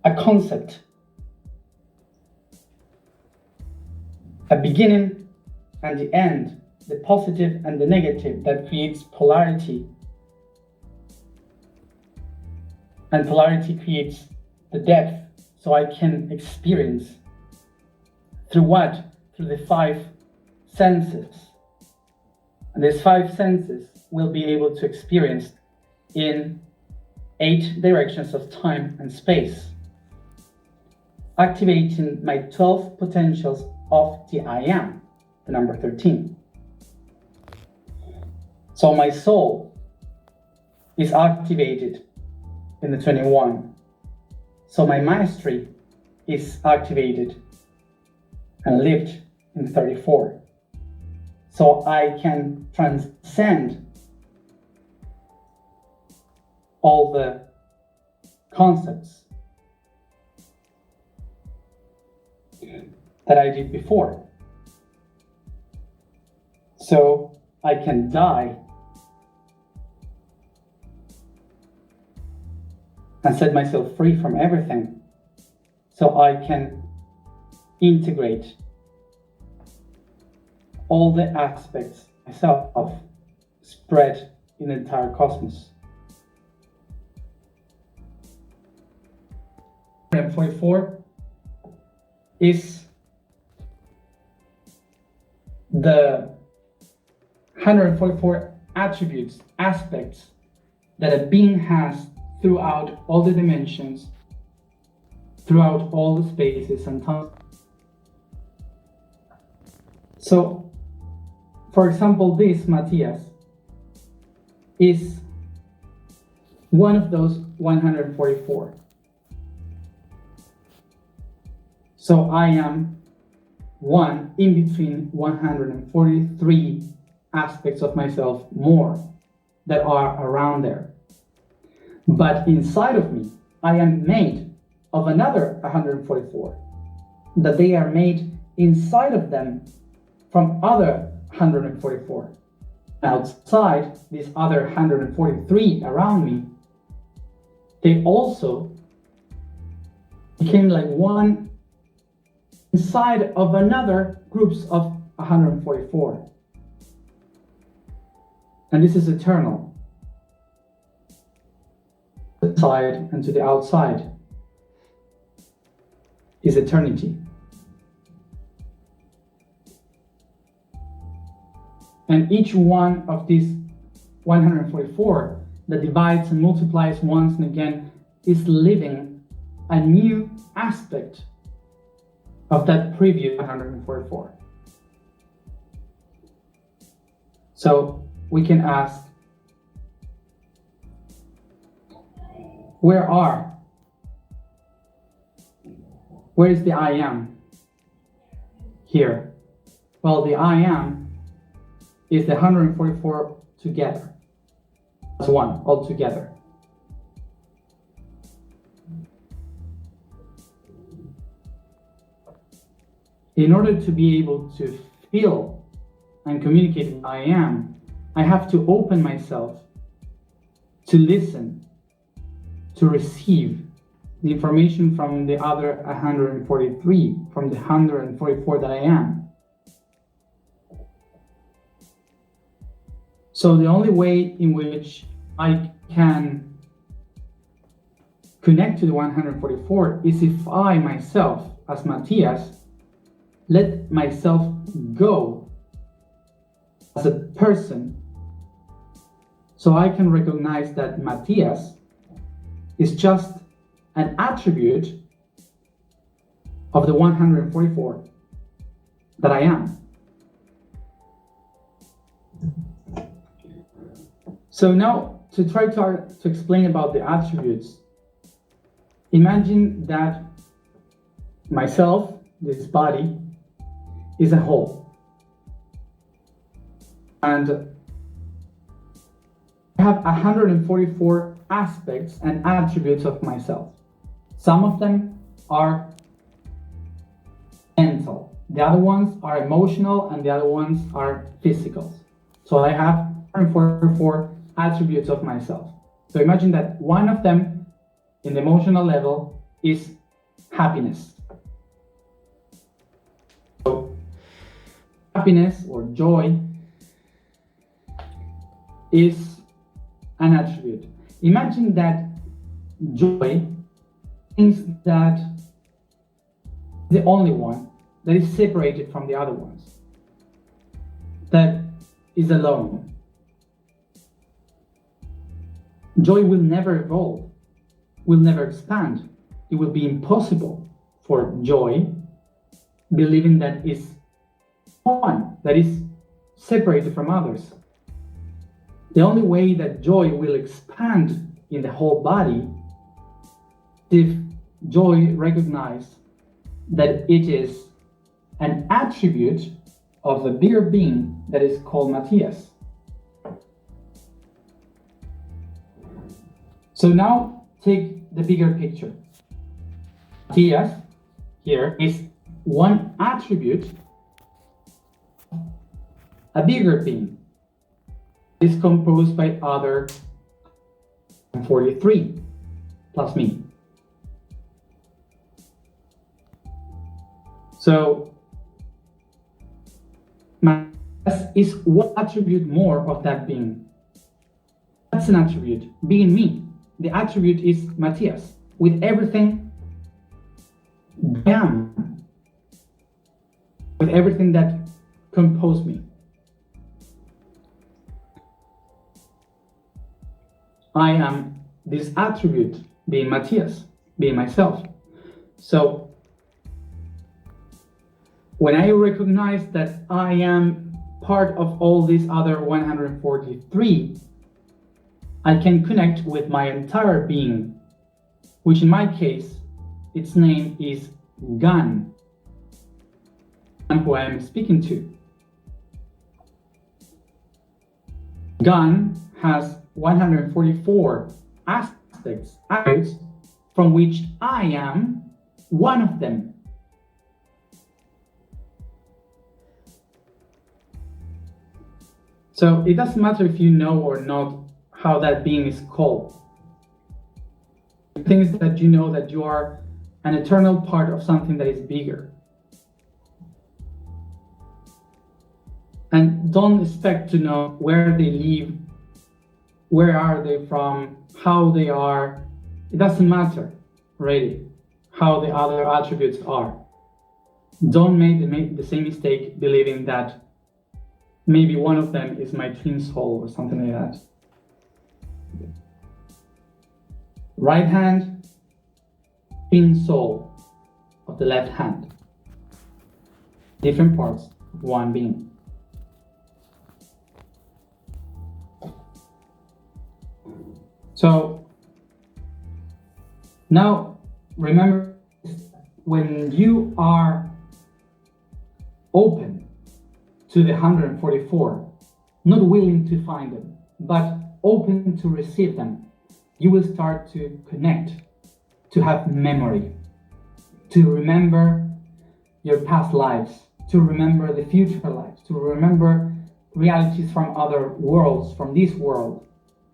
a concept, a beginning and the end, the positive and the negative, that creates polarity. And polarity creates the depth, so I can experience. Through what? Through the 5 senses. And these 5 senses will be able to experience in 8 directions of time and space, activating my 12 potentials of the I am, the number 13. So my soul is activated in the 21. So my mastery is activated and lived in 34. So I can transcend all the concepts that I did before. So I can die and set myself free from everything, so I can integrate all the aspects myself, spread in the entire cosmos. 144 is the 144 attributes, aspects that a being has throughout all the dimensions, throughout all the spaces and time. So, for example, this Matias is one of those 144. So I am one in between 143 aspects of myself more that are around there. But inside of me, I am made of another 144, that they are made inside of them from other 144. Outside these other 143 around me, they also became like one inside of another groups of 144. And this is eternal. Inside and to the outside is eternity. And each one of these 144 that divides and multiplies once and again is living a new aspect of that previous 144. So we can ask, where is the I am here? Well, the I am is the 144 together, as one, all together. In order to be able to feel and communicate with I am, I have to open myself to listen, to receive the information from the other 143, from the 144 that I am. So the only way in which I can connect to the 144 is if I myself, as Matias, let myself go as a person, so I can recognize that Matias is just an attribute of the 144 that I am. So now, to try to explain about the attributes, imagine that myself, this body, is a whole. And I have 144 aspects and attributes of myself. Some of them are mental, the other ones are emotional, and the other ones are physical. So I have 144 attributes of myself. So imagine that one of them in the emotional level is happiness. So happiness or joy is an attribute. Imagine that joy means that the only one that is separated from the other ones, that is alone. Joy will never evolve, will never expand. It will be impossible for joy, believing that is one, that is separated from others. The only way that joy will expand in the whole body is if joy recognizes that it is an attribute of the bigger being that is called Matias. So now take the bigger picture. Matias here is one attribute, a bigger being. Is composed by other 43 plus me. So Matias is one attribute more of that being. That's an attribute, being me. The attribute is Matias, with everything I am, with everything that composed me. I am this attribute, being Matias, being myself. So when I recognize that I am part of all these other 143, I can connect with my entire being, which in my case, its name is Gan, and who I am speaking to. Gan has 144 aspects, from which I am one of them. So it doesn't matter if you know or not how that being is called. The thing is that you know that you are an eternal part of something that is bigger. And don't expect to know where they live, where are they from, how they are. It doesn't matter, really, how the other attributes are. Don't make the same mistake believing that maybe one of them is my twin soul or something like that. Right hand, twin soul of the left hand. Different parts of one being. So now remember, when you are open to the 144, not willing to find them, but open to receive them, you will start to connect, to have memory, to remember your past lives, to remember the future lives, to remember realities from other worlds, from this world.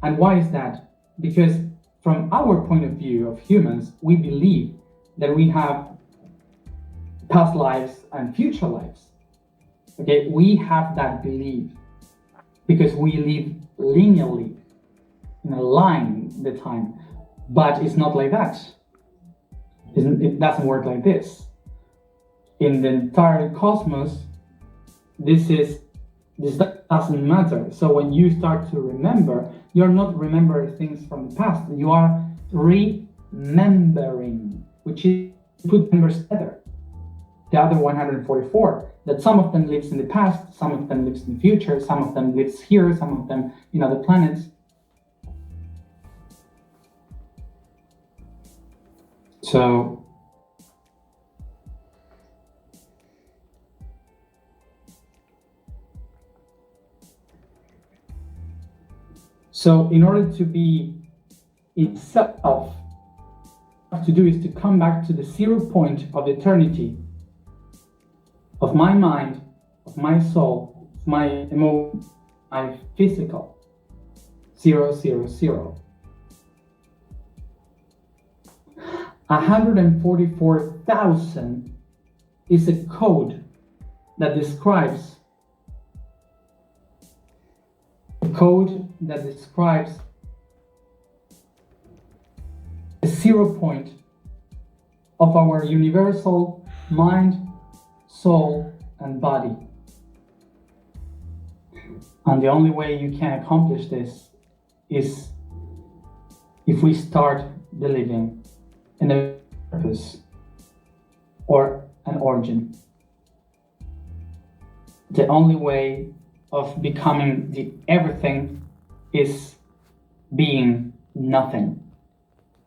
And why is that? Because from our point of view of humans, we believe that we have past lives and future lives. Okay, we have that belief because we live linearly in a line the time, but it's not like that. It doesn't work like this. In the entire cosmos, this doesn't matter. So when you start to remember, you're not remembering things from the past. You are remembering, which is put numbers together. The other 144, that some of them lives in the past, some of them lives in the future, some of them lives here, some of them in other planets. So in order to be itself, what you have to do is to come back to the 0 point of eternity, of my mind, of my soul, of my emotion, my physical. 0, 0, 0. 144,000 is a code that describes the 0 point of our universal mind, soul, and body. And the only way you can accomplish this is if we start believing in a purpose or an origin. The only way of becoming the everything is being nothing.